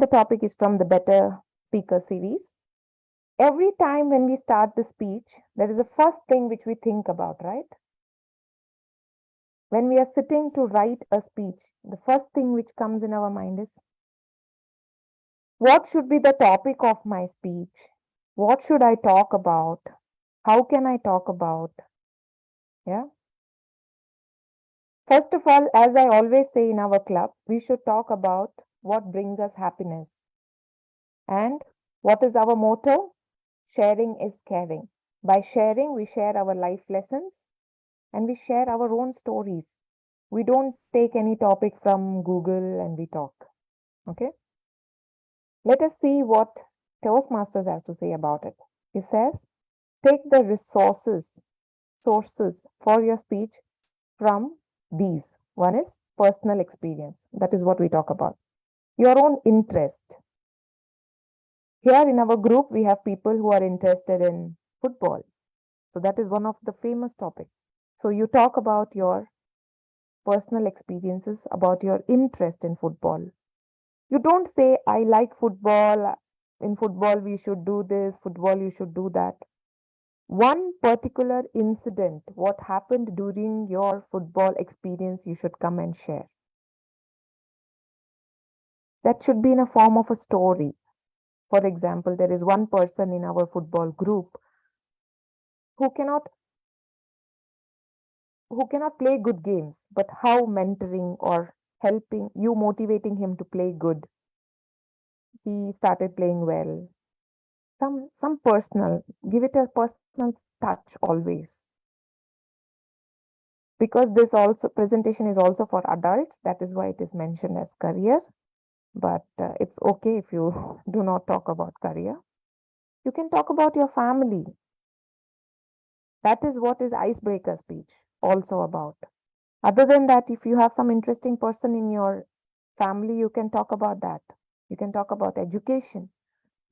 The topic is from the Better Speaker Series. Every time when we start the speech, there is a first thing which we think about, right? When we are sitting to write a speech, the first thing which comes in our mind is, what should be the topic of my speech? What should I talk about? How can I talk about? Yeah. First of all, as I always say in our club, we should talk about what brings us happiness. And what is our motto? Sharing is caring. By sharing, we share our life lessons and we share our own stories. We don't take any topic from Google and we talk. Okay? Let us see what Toastmasters has to say about it. He says, take the sources for your speech from these. One is personal experience. That is what we talk about. Your own interest. Here in our group, we have people who are interested in football. So that is one of the famous topics. So you talk about your personal experiences, about your interest in football. You don't say, I like football. In football, we should do this. Football, you should do that. One particular incident, what happened during your football experience, you should come and share. That should be in a form of a story. For example, there is one person in our football group who cannot play good games, but how mentoring or helping you, motivating him to play good, he started playing well. Some personal, give it a personal touch always, because this also presentation is also for adults. That is why it is mentioned as career, but it's okay if you do not talk about career. You can talk about your family. That is what is icebreaker speech also about. Other than that, if you have some interesting person in your family, you can talk about that. You can talk about education.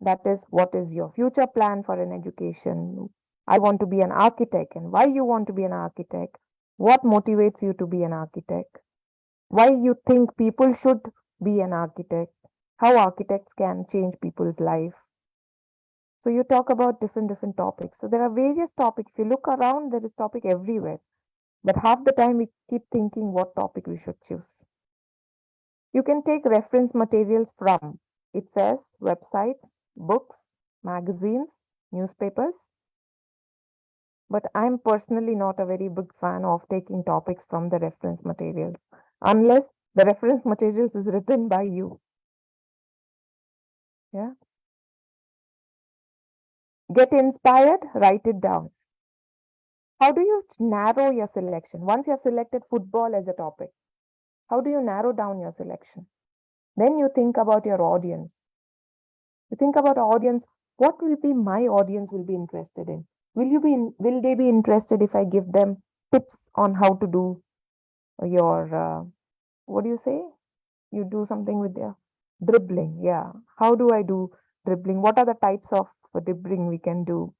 That is, what is your future plan for an education? I want to be an architect, and why you want to be an architect? What motivates you to be an architect? Why you think people should be an architect? How architects can change people's life? So you talk about different topics. So there are various topics. If you look around, there is topic everywhere. But half the time we keep thinking what topic we should choose. You can take reference materials from, it says, websites, books, magazines, newspapers. But I'm personally not a very big fan of taking topics from the reference materials, unless the reference materials is written by you. Yeah. Get inspired, write it down. How do you narrow your selection? Once you have selected football as a topic, how do you narrow down your selection? Then you think about your audience. You think about audience, what will be my audience will be interested in? Will they be interested if I give them tips on how to do your what do you say? You do something with their dribbling. Yeah. How do I do dribbling? What are the types of dribbling we can do?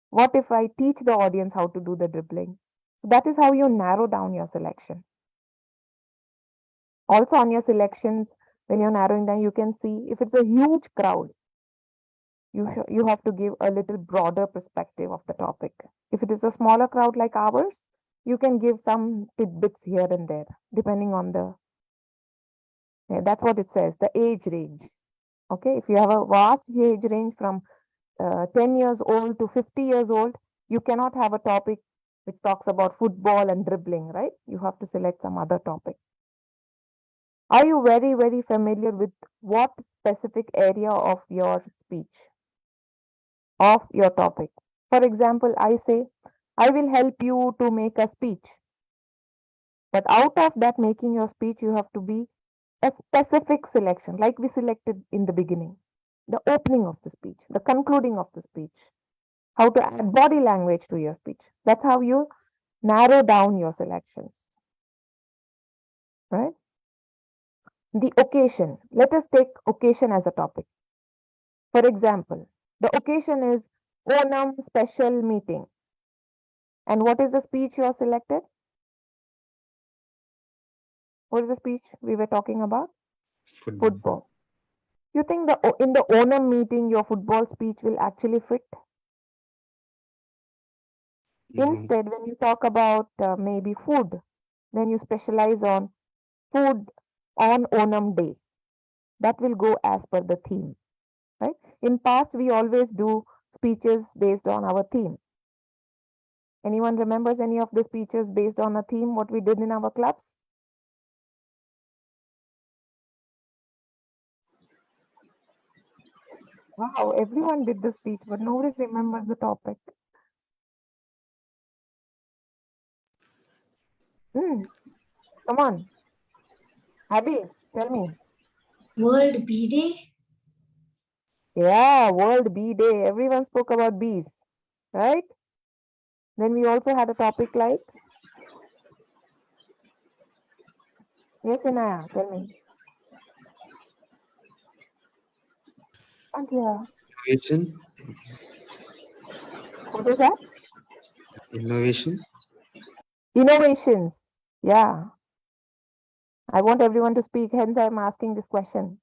What if I teach the audience how to do the dribbling? So that is how you narrow down your selection. Also on your selections, when you're narrowing down, you can see if it's a huge crowd, you have to give a little broader perspective of the topic. If it is a smaller crowd like ours, you can give some tidbits here and there, depending on the, that's what it says, the age range. Okay, if you have a vast age range from 10 years old to 50 years old, you cannot have a topic which talks about football and dribbling, right? You have to select some other topic. Are you very familiar with what specific area of your speech, of your topic? For example, I say, I will help you to make a speech. But out of that making your speech, you have to be a specific selection, like we selected in the beginning, the opening of the speech, the concluding of the speech, how to add body language to your speech. That's how you narrow down your selections, right? The occasion. Let us take occasion as a topic. For example, the occasion is Onam special meeting. And what is the speech you are selected? What is the speech we were talking about? Football. Football. You think in the Onam meeting, your football speech will actually fit? No. Instead, when you talk about maybe food, then you specialize on food on Onam day. That will go as per the theme, right? In past, we always do speeches based on our theme. Anyone remembers any of the speeches based on a theme, what we did in our clubs? Wow, everyone did the speech, but nobody remembers the topic. Hmm, come on, Abby, tell me. World Bee Day? Yeah, World Bee Day. Everyone spoke about bees, right? Then we also had a topic like, yes, Inaya, tell me. And yeah, Innovation. what is that? Innovation. Innovations. Yeah, I want everyone to speak, hence I'm asking this question.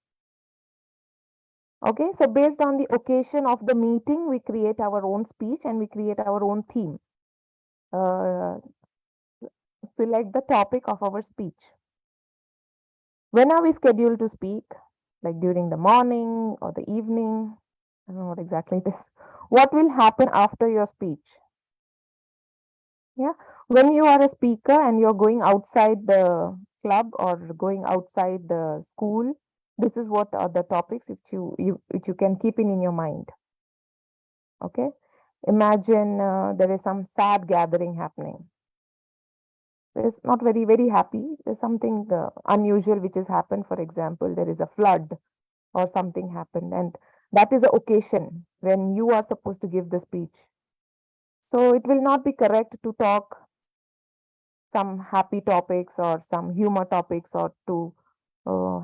Okay, so based on the occasion of the meeting, we create our own speech and we create our own theme. Uh, Select the topic of our speech. When are we scheduled to speak? Like during the morning or the evening? I don't know what exactly it is. What will happen after your speech? Yeah, when you are a speaker and you're going outside the club or going outside the school, this is what are the topics which you can keep in your mind. Okay, imagine there is some sad gathering happening. It's not very happy. There's something unusual which has happened. For example, there is a flood or something happened, and that is the occasion when you are supposed to give the speech. So it will not be correct to talk some happy topics or some humor topics or to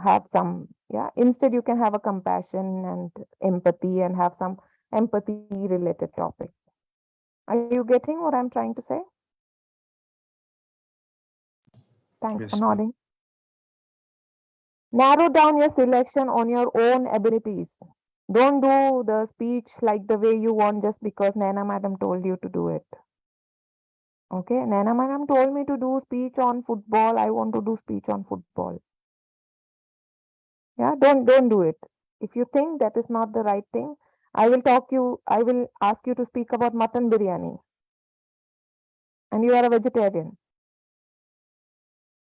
have some, yeah, instead you can have a compassion and empathy and have some empathy related topic. Are you getting what I'm trying to say? Thanks for Yes, ma'am. nodding. Narrow down your selection on your own abilities. Don't do the speech like the way you want just because Nana madam told you to do it. Okay, Nana madam told me to do speech on football. I want to do speech on football. Yeah, don't do it. If you think that is not the right thing, I will ask you to speak about mutton biryani and you are a vegetarian.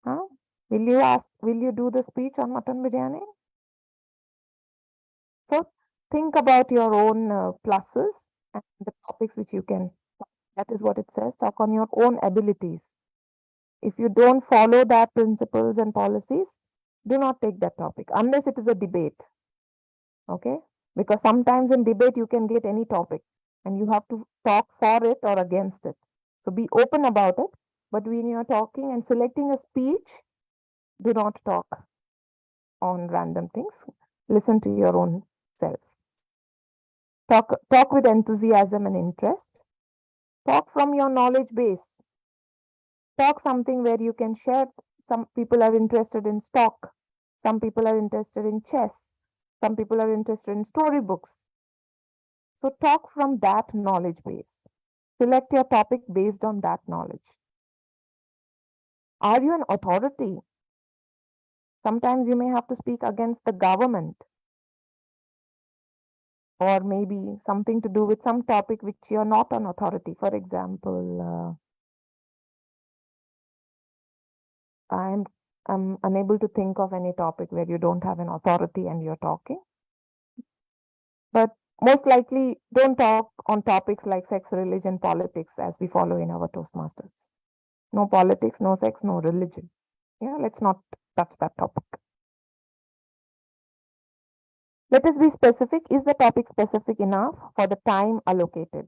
Huh? Will you do the speech on mutton biryani? So think about your own pluses and the topics which you can. That is what it says. Talk on your own abilities. If you don't follow that principles and policies, do not take that topic unless it is a debate. Okay? Because sometimes in debate you can get any topic and you have to talk for it or against it. So be open about it. But when you're talking and selecting a speech, do not talk on random things. Listen to your own self. Talk with enthusiasm and interest. Talk from your knowledge base. Talk something where you can share. Some people are interested in stock. Some people are interested in chess. Some people are interested in storybooks. So talk from that knowledge base. Select your topic based on that knowledge. Are you an authority? Sometimes you may have to speak against the government or maybe something to do with some topic which you're not an authority. For example, I'm I'm unable to think of any topic where you don't have an authority and you're talking. But most likely, don't talk on topics like sex, religion, politics as we follow in our Toastmasters. No politics, no sex, no religion. Yeah, let's not touch that topic. Let us be specific. Is the topic specific enough for the time allocated?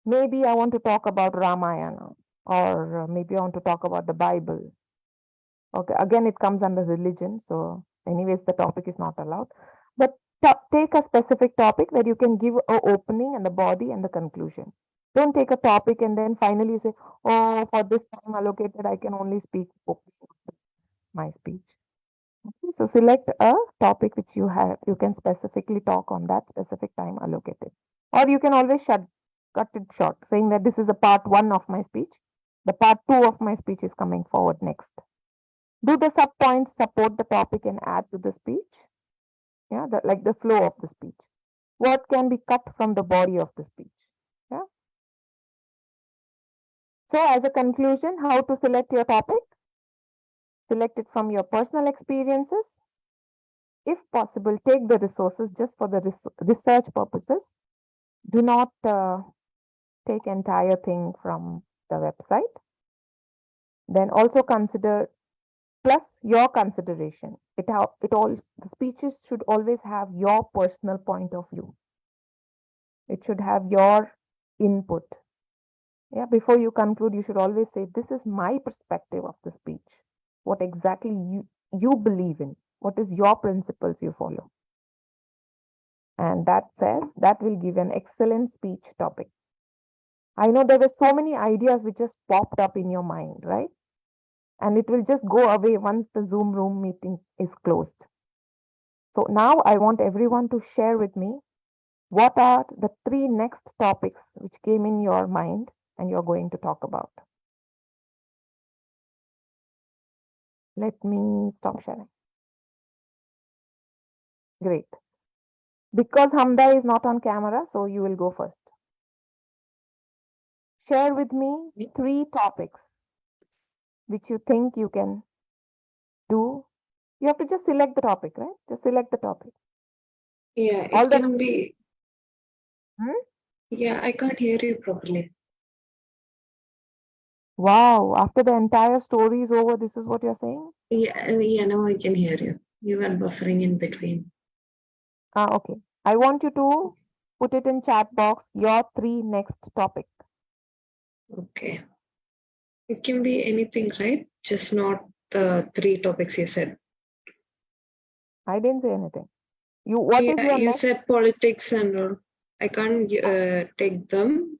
Maybe I want to talk about Ramayana, or maybe I want to talk about the Bible. Okay, again, it comes under religion. So, anyways, the topic is not allowed. But take a specific topic where you can give a opening and the body and the conclusion. Don't take a topic and then finally say, oh, for this time allocated, I can only speak my speech. Okay, so select a topic which you can specifically talk on that specific time allocated. Or you can always cut it short, saying that this is a part one of my speech. The part two of my speech is coming forward next. Do the sub points support the topic and add to the speech? Yeah, like the flow of the speech. What can be cut from the body of the speech? Yeah. So, as a conclusion, how to select your topic? Select it from your personal experiences. If possible, take the resources just for the research purposes. Do not take entire thing from the website. Then also consider plus your consideration. The speeches should always have your personal point of view. It should have your input. Yeah, before you conclude, you should always say, this is my perspective of the speech. What exactly you believe in? What is your principles you follow? And that will give an excellent speech topic. I know there were so many ideas which just popped up in your mind, right? And it will just go away once the Zoom room meeting is closed. So now I want everyone to share with me what are the 3 next topics which came in your mind and you're going to talk about. Let me stop sharing. Great. Because Hamda is not on camera, so you will go first. Share with me 3 topics which you think you can do. You have to just select the topic, right? Just select the topic. Yeah, All it the can be. Hmm? Yeah, I can't hear you properly. Wow, after the entire story is over, this is what you're saying? Yeah, now I can hear you. You were buffering in between. Okay. I want you to put it in chat box, your 3 next topic. Okay. It can be anything, right? Just not the 3 topics you said. I didn't say anything. What is Yeah, your you next? said politics and all. I can't take them.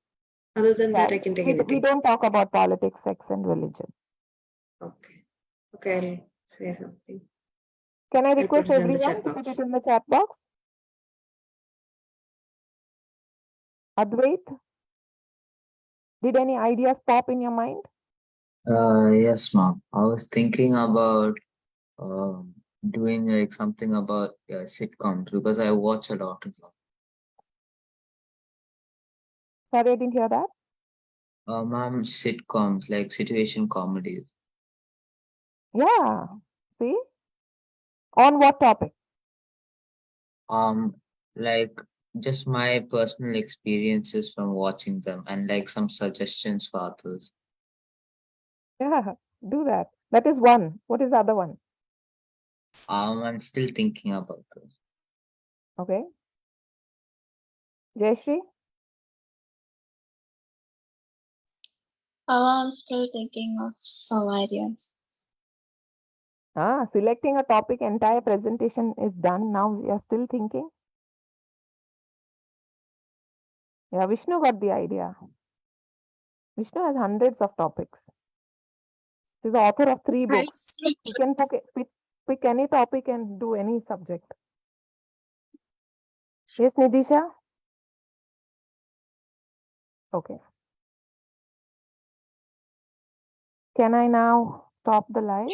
Other than Yeah, that, I can take we anything. don't talk about politics, sex, and religion. Okay. Okay, I'll say something. Can I I'll put request it in the everyone chat to put it box. in the chat box? Advait, did any ideas pop in your mind? Yes, ma'am. I was thinking about doing like something about sitcoms because I watch a lot of them. Sorry, I didn't hear that. Ma'am, sitcoms like situation comedies. Yeah. See? On what topic? Um, like just my personal experiences from watching them and like some suggestions for others. Yeah, do that. That is one. What is the other one? I'm still thinking about those. Okay. Jayashree? I'm still thinking of some ideas. Selecting a topic, entire presentation is done. Now you're still thinking? Yeah, Vishnu got the idea. Vishnu has hundreds of topics. He's the author of 3 books. He can pick any topic and do any subject. Yes, Nidisha? Okay. Can I now stop the live?